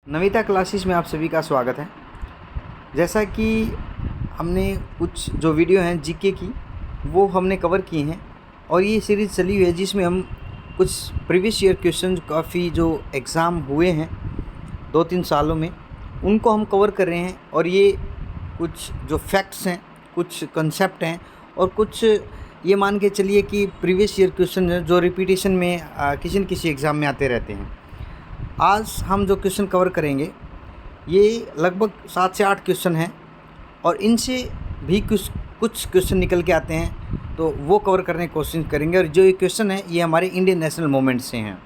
Navita classes में आप सभी का स्वागत है। जैसा कि हमने कुछ जो वीडियो हैं जीके की वो हमने कवर की हैं और ये सीरीज़ चली हुई है जिसमें हम कुछ प्रीवियस ईयर क्वेश्चन काफ़ी जो एग्ज़ाम हुए हैं 2-3 सालों में उनको हम कवर कर रहे हैं। और ये कुछ जो फैक्ट्स हैं, कुछ कंसेप्ट हैं और कुछ ये मान के चलिए कि प्रीवियस ईयर क्वेश्चन जो रिपीटेशन में किसी न किसी एग्ज़ाम में आते रहते हैं। आज हम जो क्वेश्चन कवर करेंगे ये लगभग 7 से 8 क्वेश्चन हैं और इनसे भी कुछ क्वेश्चन निकल के आते हैं, तो वो कवर करने की कोशिश करेंगे। और जो ये क्वेश्चन है ये हमारे इंडियन नेशनल मूवमेंट से हैं,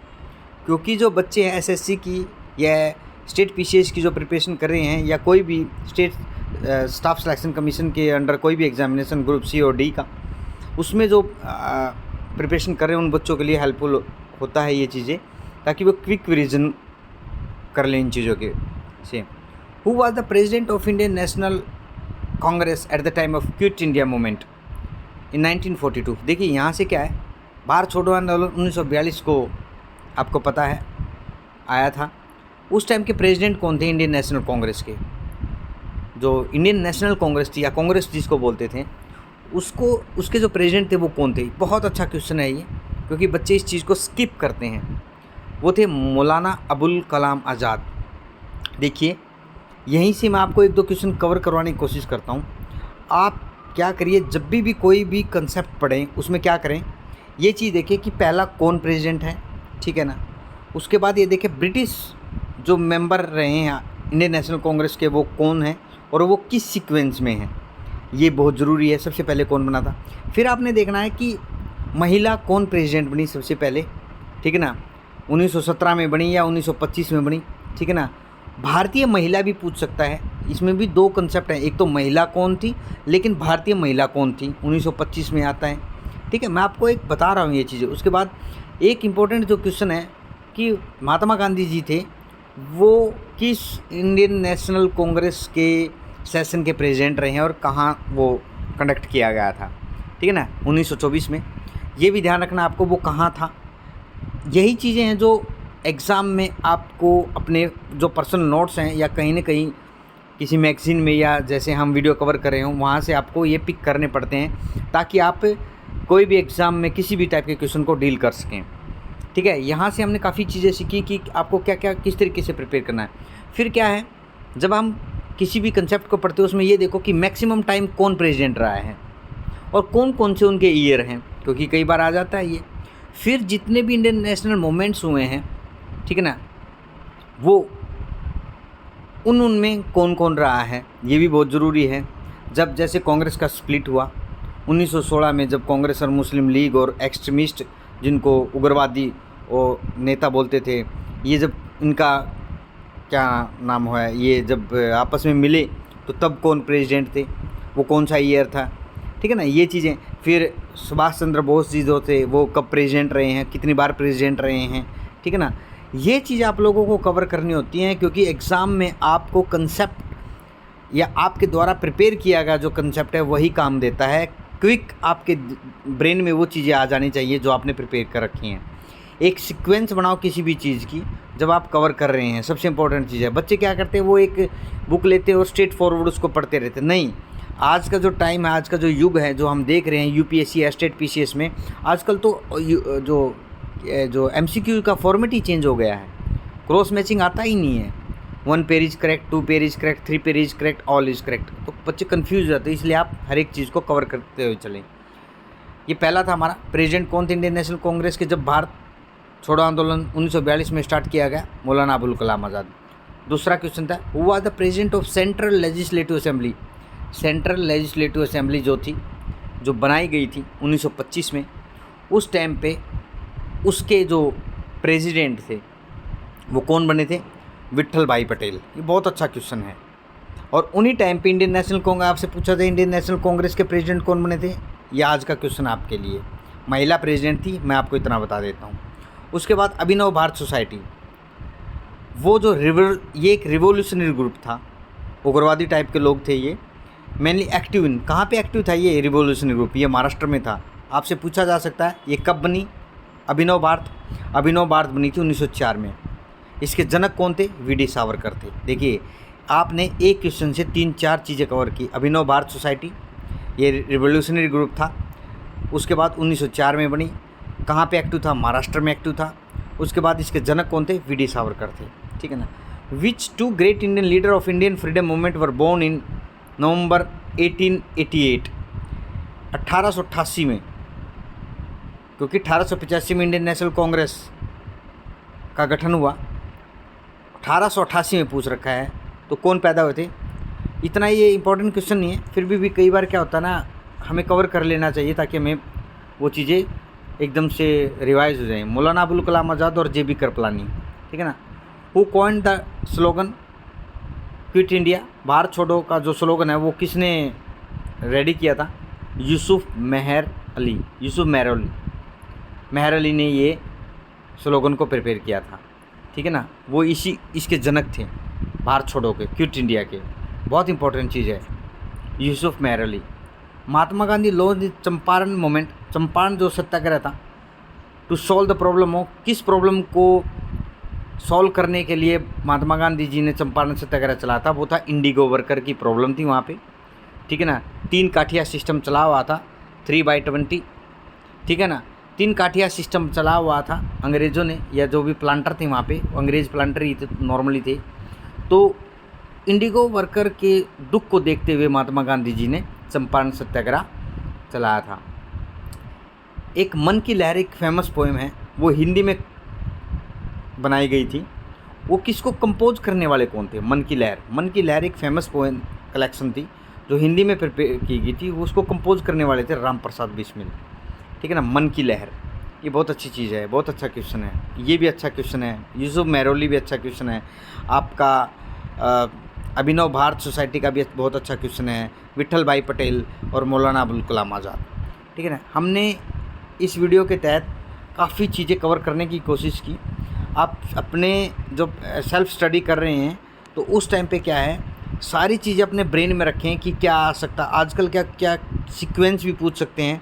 क्योंकि जो बच्चे हैं एसएससी की या स्टेट पीसीएस की जो प्रिपरेशन कर रहे हैं या कोई भी स्टेट स्टाफ सिलेक्शन कमीशन के अंडर कोई भी एग्जामिनेशन ग्रुप सी और डी का, उसमें जो प्रिपरेशन कर रहे हैं उन बच्चों के लिए हेल्पफुल होता है ये चीज़ें, ताकि वो क्विक रिविजन कर लें इन चीज़ों के से। Who was the president of Indian national Congress at the time of quit India movement in 1942। देखिए यहाँ से क्या है, भारत छोड़ो आंदोलन 1942 को आपको पता है आया था। उस टाइम के प्रेसिडेंट कौन थे इंडियन नेशनल कांग्रेस के? जो इंडियन नेशनल कांग्रेस थी या कांग्रेस जिसको बोलते थे, उसके जो प्रेसिडेंट थे वो कौन थे? बहुत अच्छा क्वेश्चन है ये, क्योंकि बच्चे इस चीज़ को स्किप करते हैं। वो थे मौलाना अबुल कलाम आज़ाद। देखिए यहीं से मैं आपको 1-2 क्वेश्चन कवर करवाने की कोशिश करता हूँ। आप क्या करिए, जब भी कोई भी कंसेप्ट पढ़ें उसमें क्या करें, ये चीज़ देखिए कि पहला कौन प्रेसिडेंट है, ठीक है ना। उसके बाद ये देखें ब्रिटिश जो मेंबर रहे हैं इंडियन नेशनल कांग्रेस के वो कौन हैं और वो किस सीक्वेंस में हैं, ये बहुत ज़रूरी है। सबसे पहले कौन बना था, फिर आपने देखना है कि महिला कौन प्रेसिडेंट बनी सबसे पहले, ठीक है ना। 1917 में बनी या 1925 में बनी, ठीक है ना। भारतीय महिला भी पूछ सकता है, इसमें भी 2 कंसेप्ट हैं, एक तो महिला कौन थी, लेकिन भारतीय महिला कौन थी 1925 में आता है, ठीक है। मैं आपको एक बता रहा हूँ ये चीज़ें। उसके बाद एक इम्पोर्टेंट जो क्वेश्चन है कि महात्मा गांधी जी थे वो किस इंडियन नेशनल कांग्रेस के सेशन के प्रेसिडेंट रहे हैं और कहाँ वो कंडक्ट किया गया था, ठीक है ना, 1924 में। ये भी ध्यान रखना आपको वो कहाँ था। यही चीज़ें हैं जो एग्ज़ाम में आपको अपने जो पर्सनल नोट्स हैं या कहीं ना कहीं किसी मैगज़ीन में या जैसे हम वीडियो कवर कर रहे हों वहाँ से आपको ये पिक करने पड़ते हैं, ताकि आप कोई भी एग्ज़ाम में किसी भी टाइप के क्वेश्चन को डील कर सकें, ठीक है। यहाँ से हमने काफ़ी चीज़ें सीखी कि आपको क्या क्या किस तरीके से प्रिपेयर करना है। फिर क्या है, जब हम किसी भी कंसेप्ट को पढ़ते हैं उसमें ये देखो कि मैक्सिमम टाइम कौन प्रेसिडेंट रहा है और कौन कौन से उनके ईयर हैं, क्योंकि कई बार आ जाता है ये। फिर जितने भी इंडियन नेशनल मूवमेंट्स हुए हैं, ठीक है ना, वो उनमें कौन कौन रहा है, ये भी बहुत ज़रूरी है। जब जैसे कांग्रेस का स्प्लिट हुआ 1916 में, जब कांग्रेस और मुस्लिम लीग और एक्सट्रीमिस्ट जिनको उग्रवादी और नेता बोलते थे, ये जब इनका क्या नाम हुआ है, ये जब आपस में मिले तो तब कौन प्रेसिडेंट थे, वो कौन सा ईयर था, ठीक है ना, ये चीज़ें। फिर सुभाष चंद्र बोस जी जो थे वो कब प्रेसिडेंट रहे हैं, कितनी बार प्रेसिडेंट रहे हैं, ठीक है ना। ये चीज़ें आप लोगों को कवर करनी होती हैं, क्योंकि एग्ज़ाम में आपको कंसेप्ट या आपके द्वारा प्रिपेयर किया गया जो कंसेप्ट है वही काम देता है। क्विक आपके ब्रेन में वो चीज़ें आ जानी चाहिए जो आपने प्रिपेयर कर रखी हैं। एक सीक्वेंस बनाओ किसी भी चीज़ की जब आप कवर कर रहे हैं, सबसे इंपॉर्टेंट चीज़ है। बच्चे क्या करते हैं, वो एक बुक लेते हैं और स्ट्रेट फॉरवर्ड उसको पढ़ते रहते। नहीं, आज का जो टाइम है, आज का जो युग है, जो हम देख रहे हैं यूपीएससी या स्टेट पीसीएस में, आजकल तो जो एमसीक्यू का फॉर्मेट ही चेंज हो गया है। क्रॉस मैचिंग आता ही नहीं है। 1 page is correct, 2 page is correct, 3 page is correct, all is correct, तो बच्चे कंफ्यूज हो जाते हैं। इसलिए आप हर एक चीज़ को कवर करते हुए चलें। ये पहला था हमारा, प्रेसिडेंट कौन थे इंडियन नेशनल कांग्रेस के जब भारत छोड़ो आंदोलन 1942 में स्टार्ट किया गया, मौलाना अबुल कलाम आज़ाद। दूसरा क्वेश्चन था, who was the president of central legislative assembly. Central legislative assembly जो बनाई गई थी 1925 में, उस टाइम पे उसके जो प्रेसिडेंट थे वो कौन बने थे? विट्ठल भाई पटेल। ये बहुत अच्छा क्वेश्चन है। और उन्हीं टाइम पे इंडियन नेशनल कांग्रेस, आपसे पूछा था इंडियन नेशनल कांग्रेस के प्रेसिडेंट कौन बने थे, ये आज का क्वेश्चन आपके लिए। महिला प्रेसिडेंट थी, मैं आपको इतना बता देता हूँ। उसके बाद अभिनव भारत सोसाइटी, वो जो ये एक रिवोल्यूशनरी ग्रुप था, उग्रवादी टाइप के लोग थे। ये मेनली एक्टिव इन कहाँ पे एक्टिव था ये रिवोल्यूशनरी ग्रुप? ये महाराष्ट्र में था। आपसे पूछा जा सकता है ये कब बनी? अभिनव भारत बनी थी 1904 में। इसके जनक कौन थे? वी.डी. सावरकर थे। देखिए आपने एक क्वेश्चन से 3-4 चीज़ें कवर की। अभिनव भारत सोसाइटी ये रिवोल्यूशनरी ग्रुप था, उसके बाद 1904 में बनी। कहाँ पे एक्टिव था? महाराष्ट्र में एक्टिव था। उसके बाद इसके जनक कौन थे? वी.डी. सावरकर थे, ठीक है ना। Which 2 great Indian leader of Indian freedom movement were born in November 1888, 1888 में, क्योंकि 1885 में इंडियन नेशनल कांग्रेस का गठन हुआ, 1888 में पूछ रखा है, तो कौन पैदा हुए थे? इतना ये इंपॉर्टेंट क्वेश्चन नहीं है, फिर भी कई बार क्या होता है ना, हमें कवर कर लेना चाहिए ताकि हमें वो चीज़ें एकदम से रिवाइज हो जाएं। मौलाना अबुल कलाम आज़ाद और जे.बी. कृपलानी, ठीक है ना। Who coined the slogan quit India, Bharat छोड़ो का जो स्लोगन है वो किसने रेडी किया था? यूसुफ मेहर अली, यूसुफ मेहर अली ने ये स्लोगन को प्रिपेयर किया था, ठीक है ना। वो इसके जनक थे भारत छोड़ो के, क्विट इंडिया के। बहुत इंपॉर्टेंट चीज़ है, यूसुफ मेहर अली। महात्मा गांधी लॉन्च चंपारण मूवमेंट, चंपारण जो सत्याग्रह था, टू सॉल्व द प्रॉब्लम हो, किस प्रॉब्लम को सॉल्व करने के लिए महात्मा गांधी जी ने चंपारण सत्याग्रह चलाया था? वो था इंडिगो वर्कर की प्रॉब्लम थी वहाँ पे, ठीक है ना। 3 काठिया सिस्टम चला हुआ था, 3/20, ठीक है ना। 3 काठिया सिस्टम चला हुआ था अंग्रेज़ों ने, या जो भी प्लांटर थे वहाँ पे, अंग्रेज़ प्लांटर ही थे, नॉर्मली थे। तो इंडिगो वर्कर के दुख को देखते हुए महात्मा गांधी जी ने चंपारण सत्याग्रह चलाया था। एक मन की लहर एक फेमस पोएम है, वो हिंदी में बनाई गई थी। वो किसको कंपोज करने वाले कौन थे? मन की लहर एक फेमस पोएम कलेक्शन थी जो हिंदी में प्रिपेयर की गई थी। उसको कंपोज करने वाले थे राम प्रसाद बिस्मिल, ठीक है ना। मन की लहर, ये बहुत अच्छी चीज़ है, बहुत अच्छा क्वेश्चन है। ये भी अच्छा क्वेश्चन है। यूसुफ मेहर अली भी अच्छा क्वेश्चन है। आपका अभिनव भारत सोसाइटी का भी बहुत अच्छा क्वेश्चन है। विट्ठल भाई पटेल और मौलाना अबुल कलाम आज़ाद, ठीक है ना। हमने इस वीडियो के तहत काफ़ी चीज़ें कवर करने की कोशिश की। आप अपने जब सेल्फ स्टडी कर रहे हैं तो उस टाइम पे क्या है, सारी चीज़ें अपने ब्रेन में रखें कि क्या आ सकता। आजकल क्या सीक्वेंस भी पूछ सकते हैं,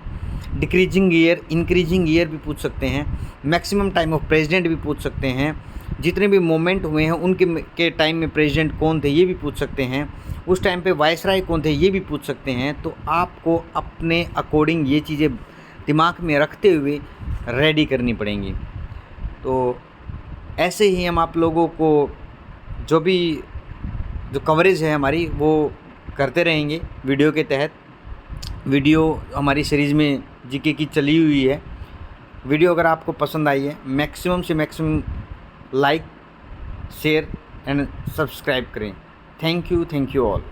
डिक्रीजिंग ईयर, इंक्रीजिंग ईयर भी पूछ सकते हैं, मैक्सिमम टाइम ऑफ प्रेसिडेंट भी पूछ सकते हैं, जितने भी मोमेंट हुए हैं उनके टाइम में प्रेसिडेंट कौन थे ये भी पूछ सकते हैं, उस टाइम पे वायसराय कौन थे ये भी पूछ सकते हैं। तो आपको अपने अकॉर्डिंग ये चीज़ें दिमाग में रखते हुए रेडी करनी पड़ेंगी। तो ऐसे ही हम आप लोगों को जो कवरेज है हमारी वो करते रहेंगे वीडियो के तहत। वीडियो हमारी सीरीज़ में जीके की चली हुई है। वीडियो अगर आपको पसंद आई है, मैक्सिमम से maximum like, share and subscribe करें। Thank you all.